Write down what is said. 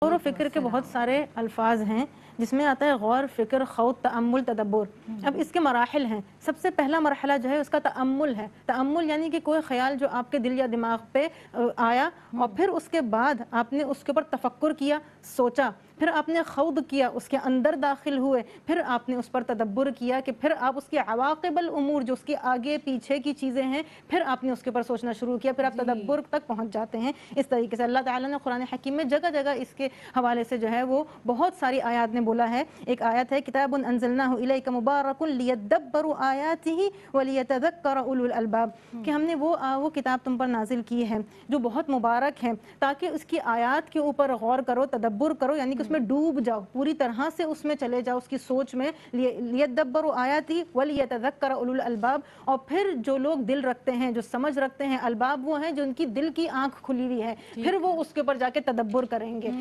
गौर व फ़िक्र के बहुत सारे अल्फाज हैं जिसमें आता है गौर, फ़िक्र, खौफ, तअम्मुल, तदब्बुर। अब इसके मराहिल हैं। सबसे पहला मरहला जो है उसका तअम्मुल है। तअम्मुल यानी कि कोई ख़्याल जो आपके दिल या दिमाग पे आया और फिर उसके बाद आपने उसके ऊपर तफक्कुर किया, सोचा, फिर आपने खौद किया, उसके अंदर दाखिल हुए, फिर आपने उस पर तदब्बुर किया कि फिर आप उसके अवाक़िबुल उमूर जो उसके आगे पीछे की चीज़ें हैं, फिर आपने उसके ऊपर सोचना शुरू किया, फिर आप जी। तदब्बुर तक पहुँच जाते हैं। इस तरीके से अल्लाह ताला ने कुरान हकीम में जगह-जगह इसके हवाले से जो है वो बहुत सारी आयत ने बोला है। एक आयत है किताबुन अंज़लनाहु इलैका मुबारकुन लियद्दब्बरू आयातिही व लियतज़क्कर उलुल अलबाब, कि हमने वो किताब तुम पर नाज़िल की है जो बहुत मुबारक है ताकि उसकी आयत के ऊपर गौर करो, तदब्बुर करो, यानी कि उसमें डूब जाओ, पूरी तरह से उसमें चले जाओ, उसकी सोच में। लियद्दब्बरू आयातिही व लियतज़क्कर उलुल अलबाब, और फिर जो लोग दिल रखते हैं, जो समझ रखते हैं, अलबाब वो हैं जो उनकी दिल की आँख खुली हुई है, फिर ठीक वो है। उसके ऊपर जाके तदब्बुर करेंगे।